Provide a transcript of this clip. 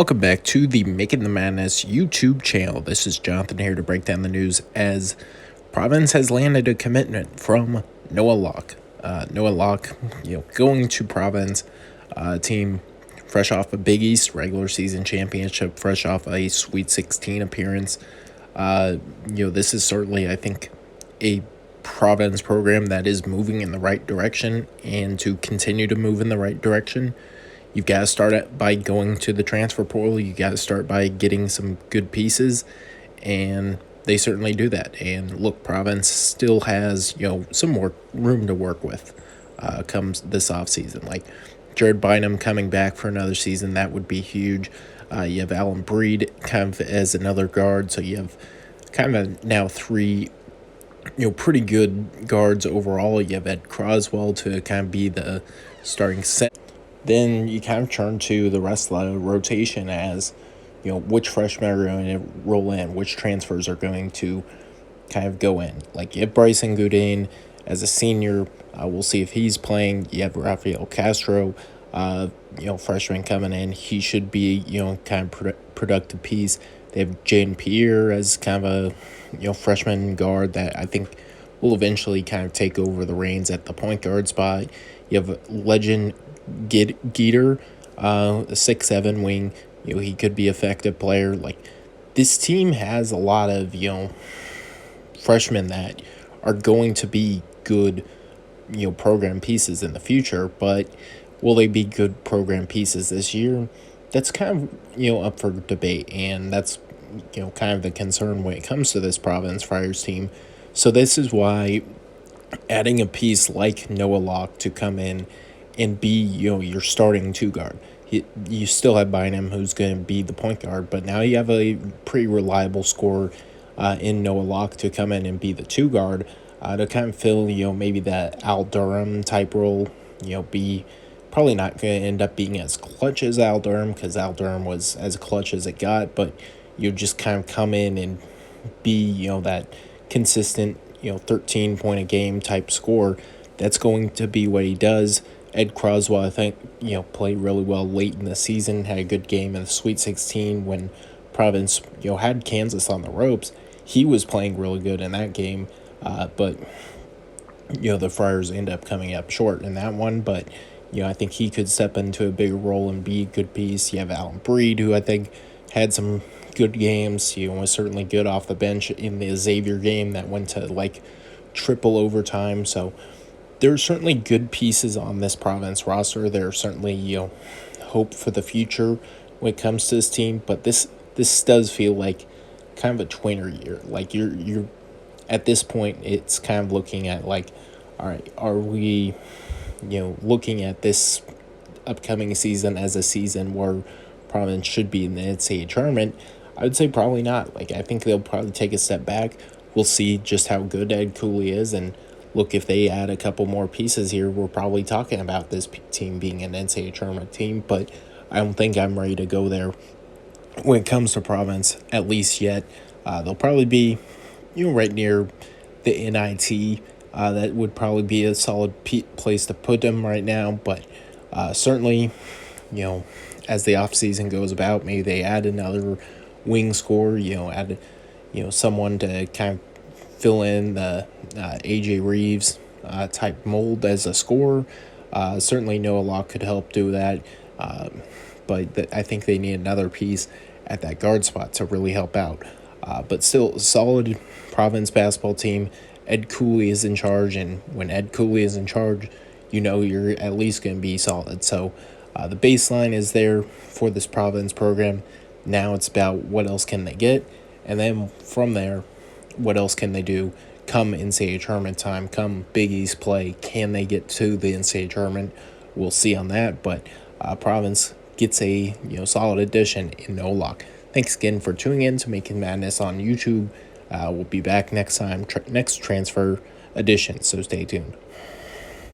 Welcome back to the Making the Madness YouTube channel. This is Jonathan here to break down the news as Providence has landed a commitment from Noah Locke. Noah Locke, going to Providence, team fresh off a Big East regular season championship, fresh off a Sweet 16 appearance. This is certainly, I think, a Providence program that is moving in the right direction, and to continue to move in the right direction, you've got to start by going to the transfer portal. You got to start by getting some good pieces, and they certainly do that. And look, Providence still has some more room to work with comes this offseason. Like Jared Bynum coming back for another season, that would be huge. You have Alan Breed kind of as another guard, so you have kind of now three pretty good guards overall. You have Ed Croswell to kind of be the starting set. Then you kind of turn to the rest of the rotation as, which freshmen are going to roll in, which transfers are going to kind of go in. Like you have Bryson Goodine as a senior. We'll see if he's playing. You have Rafael Castro, freshman coming in. He should be, kind of productive piece. They have Jaden Pierre as kind of a, freshman guard that I think will eventually kind of take over the reins at the point guard spot. You have legend Geeter, a 6'7" wing. He could be an effective player. Like this team has a lot of freshmen that are going to be good program pieces in the future, but will they be good program pieces this year? That's kind of up for debate, and that's kind of the concern when it comes to this Providence Friars team. So this is why adding a piece like Noah Locke to come in and be your starting two guard. You still have Bynum, who's going to be the point guard, but now you have a pretty reliable scorer in Noah Locke to come in and be the two guard to kind of fill maybe that Al Durham type role. Be probably not going to end up being as clutch as Al Durham, because Al Durham was as clutch as it got, but you just kind of come in and be that consistent 13 point a game type score. That's going to be what he does. Ed Croswell, I think, played really well late in the season, had a good game in the Sweet 16 when Providence, had Kansas on the ropes. He was playing really good in that game, but, the Friars end up coming up short in that one. But, I think he could step into a bigger role and be a good piece. You have Alan Breed, who I think had some good games. Was certainly good off the bench in the Xavier game that went to, triple overtime. So there's certainly good pieces on this Providence roster. There's certainly, hope for the future when it comes to this team. But this does feel like kind of a tweener year. Like you're at this point, it's kind of looking at all right, are we, looking at this upcoming season as a season where Providence should be in the NCAA tournament? I would say probably not. I think they'll probably take a step back. We'll see just how good Ed Cooley is, and look, if they add a couple more pieces here, we're probably talking about this team being an NCAA tournament team, but I don't think I'm ready to go there when it comes to Providence, at least yet. They'll probably be, right near the NIT. That would probably be a solid place to put them right now, but certainly, as the offseason goes about, maybe they add another wing scorer, add, someone to kind of fill in the AJ Reeves type mold as a scorer. Certainly Noah Locke could help do that, but I think they need another piece at that guard spot to really help out. But still, solid Providence basketball team. Ed Cooley is in charge, and when Ed Cooley is in charge, you're at least going to be solid. So the baseline is there for this Providence program. Now it's about what else can they get, and then from there, what else can they do come NCAA tournament time, come Big East play? Can they get to the NCAA tournament? We'll see on that, but Providence gets a solid addition in Noah Locke. Thanks again for tuning in to Making Madness on YouTube. We'll be back next time, next transfer edition, so stay tuned.